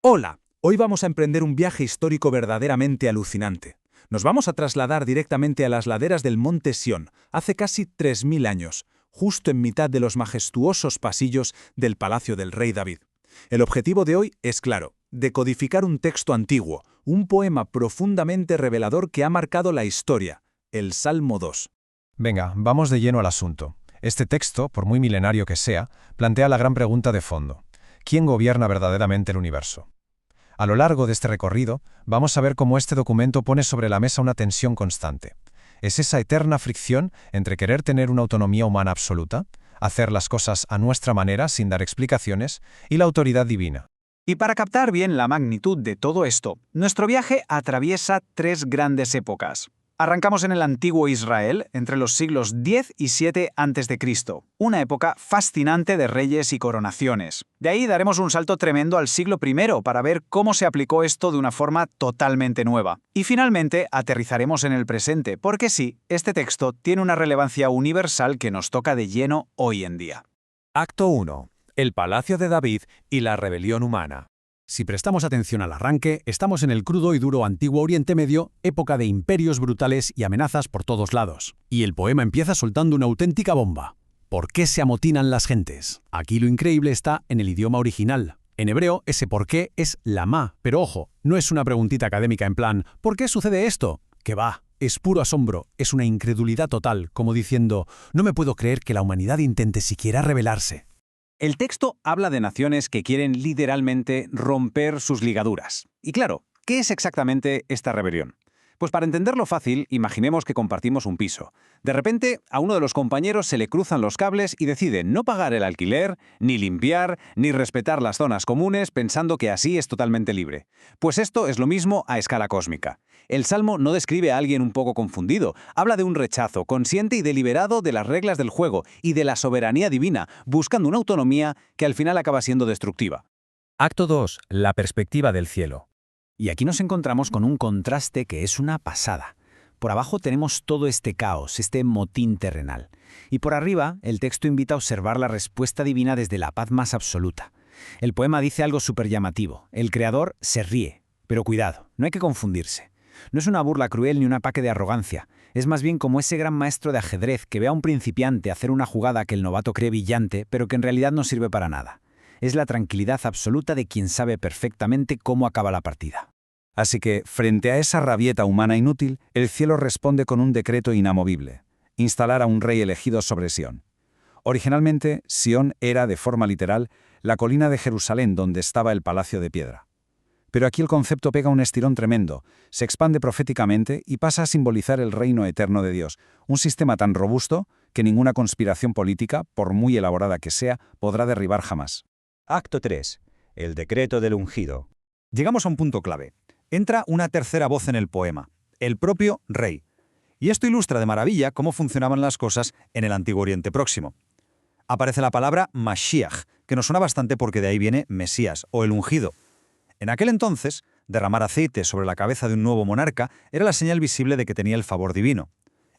Hola, hoy vamos a emprender un viaje histórico verdaderamente alucinante. Nos vamos a trasladar directamente a las laderas del Monte Sión, hace casi 3000 años, justo en mitad de los majestuosos pasillos del Palacio del Rey David. El objetivo de hoy es claro, decodificar un texto antiguo, un poema profundamente revelador que ha marcado la historia, el Salmo 2. Venga, vamos de lleno al asunto. Este texto, por muy milenario que sea, plantea la gran pregunta de fondo. ¿Quién gobierna verdaderamente el universo? A lo largo de este recorrido, vamos a ver cómo este documento pone sobre la mesa una tensión constante. ¿Es esa eterna fricción entre querer tener una autonomía humana absoluta, hacer las cosas a nuestra manera sin dar explicaciones, y la autoridad divina? Y para captar bien la magnitud de todo esto, nuestro viaje atraviesa tres grandes épocas. Arrancamos en el antiguo Israel, entre los siglos X y VII a.C., una época fascinante de reyes y coronaciones. De ahí daremos un salto tremendo al siglo I para ver cómo se aplicó esto de una forma totalmente nueva. Y finalmente aterrizaremos en el presente, porque sí, este texto tiene una relevancia universal que nos toca de lleno hoy en día. Acto 1. El Palacio de David y la rebelión humana. Si prestamos atención al arranque, estamos en el crudo y duro antiguo Oriente Medio, época de imperios brutales y amenazas por todos lados. Y el poema empieza soltando una auténtica bomba. ¿Por qué se amotinan las gentes? Aquí lo increíble está en el idioma original. En hebreo, ese por qué es lamá, pero ojo, no es una preguntita académica en plan ¿por qué sucede esto? Que va, es puro asombro, es una incredulidad total, como diciendo no me puedo creer que la humanidad intente siquiera rebelarse. El texto habla de naciones que quieren literalmente romper sus ligaduras. Y claro, ¿qué es exactamente esta rebelión? Pues para entenderlo fácil, imaginemos que compartimos un piso. De repente, a uno de los compañeros se le cruzan los cables y decide no pagar el alquiler, ni limpiar, ni respetar las zonas comunes pensando que así es totalmente libre. Pues esto es lo mismo a escala cósmica. El Salmo no describe a alguien un poco confundido, habla de un rechazo consciente y deliberado de las reglas del juego y de la soberanía divina, buscando una autonomía que al final acaba siendo destructiva. Acto 2. La perspectiva del cielo. Y aquí nos encontramos con un contraste que es una pasada. Por abajo tenemos todo este caos, este motín terrenal. Y por arriba, el texto invita a observar la respuesta divina desde la paz más absoluta. El poema dice algo súper llamativo. El creador se ríe. Pero cuidado, no hay que confundirse. No es una burla cruel ni un ataque de arrogancia. Es más bien como ese gran maestro de ajedrez que ve a un principiante hacer una jugada que el novato cree brillante, pero que en realidad no sirve para nada. Es la tranquilidad absoluta de quien sabe perfectamente cómo acaba la partida. Así que, frente a esa rabieta humana inútil, el cielo responde con un decreto inamovible: instalar a un rey elegido sobre Sión. Originalmente, Sión era, de forma literal, la colina de Jerusalén donde estaba el palacio de piedra. Pero aquí el concepto pega un estirón tremendo, se expande proféticamente y pasa a simbolizar el reino eterno de Dios, un sistema tan robusto que ninguna conspiración política, por muy elaborada que sea, podrá derribar jamás. Acto 3. El decreto del ungido. Llegamos a un punto clave. Entra una tercera voz en el poema, el propio rey. Y esto ilustra de maravilla cómo funcionaban las cosas en el Antiguo Oriente Próximo. Aparece la palabra Mashiach, que nos suena bastante porque de ahí viene Mesías, o el ungido. En aquel entonces, derramar aceite sobre la cabeza de un nuevo monarca era la señal visible de que tenía el favor divino.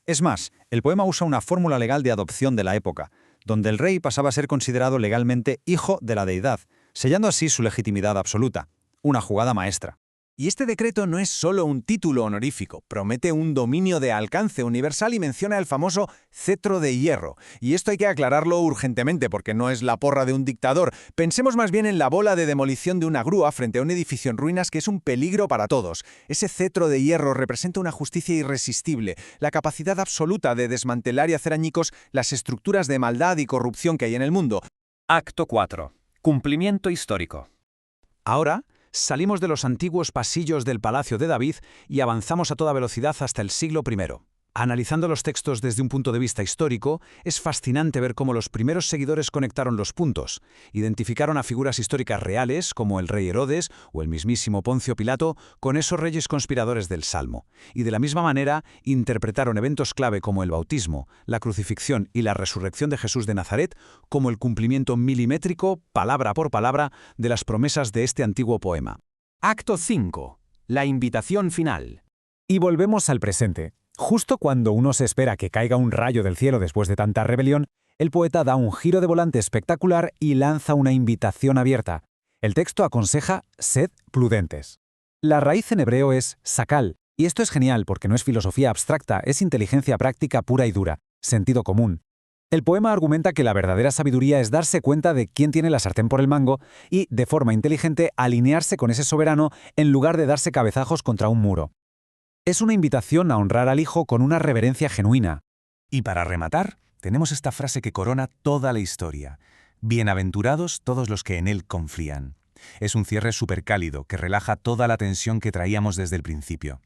Es más, el poema usa una fórmula legal de adopción de la época, donde el rey pasaba a ser considerado legalmente hijo de la deidad, sellando así su legitimidad absoluta. Una jugada maestra. Y este decreto no es solo un título honorífico, promete un dominio de alcance universal y menciona el famoso cetro de hierro. Y esto hay que aclararlo urgentemente porque no es la porra de un dictador. Pensemos más bien en la bola de demolición de una grúa frente a un edificio en ruinas que es un peligro para todos. Ese cetro de hierro representa una justicia irresistible, la capacidad absoluta de desmantelar y hacer añicos las estructuras de maldad y corrupción que hay en el mundo. Acto 4. Cumplimiento histórico. Ahora, salimos de los antiguos pasillos del Palacio de David y avanzamos a toda velocidad hasta el siglo I. Analizando los textos desde un punto de vista histórico, es fascinante ver cómo los primeros seguidores conectaron los puntos, identificaron a figuras históricas reales, como el rey Herodes o el mismísimo Poncio Pilato, con esos reyes conspiradores del Salmo, y de la misma manera interpretaron eventos clave como el bautismo, la crucifixión y la resurrección de Jesús de Nazaret como el cumplimiento milimétrico, palabra por palabra, de las promesas de este antiguo poema. Acto 5. La invitación final. Y volvemos al presente. Justo cuando uno se espera que caiga un rayo del cielo después de tanta rebelión, el poeta da un giro de volante espectacular y lanza una invitación abierta. El texto aconseja sed prudentes. La raíz en hebreo es sakal, y esto es genial porque no es filosofía abstracta, es inteligencia práctica pura y dura, sentido común. El poema argumenta que la verdadera sabiduría es darse cuenta de quién tiene la sartén por el mango y, de forma inteligente, alinearse con ese soberano en lugar de darse cabezajos contra un muro. Es una invitación a honrar al Hijo con una reverencia genuina. Y para rematar, tenemos esta frase que corona toda la historia. Bienaventurados todos los que en Él confían. Es un cierre supercálido que relaja toda la tensión que traíamos desde el principio.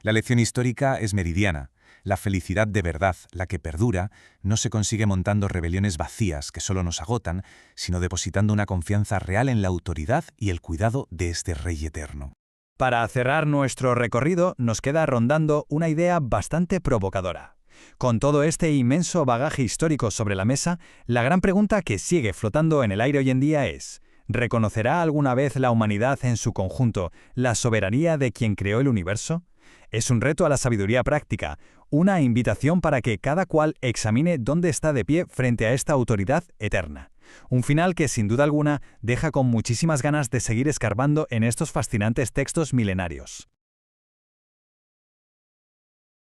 La lección histórica es meridiana. La felicidad de verdad, la que perdura, no se consigue montando rebeliones vacías que solo nos agotan, sino depositando una confianza real en la autoridad y el cuidado de este Rey eterno. Para cerrar nuestro recorrido, nos queda rondando una idea bastante provocadora. Con todo este inmenso bagaje histórico sobre la mesa, la gran pregunta que sigue flotando en el aire hoy en día es: ¿reconocerá alguna vez la humanidad en su conjunto la soberanía de quien creó el universo? Es un reto a la sabiduría práctica, una invitación para que cada cual examine dónde está de pie frente a esta autoridad eterna. Un final que, sin duda alguna, deja con muchísimas ganas de seguir escarbando en estos fascinantes textos milenarios.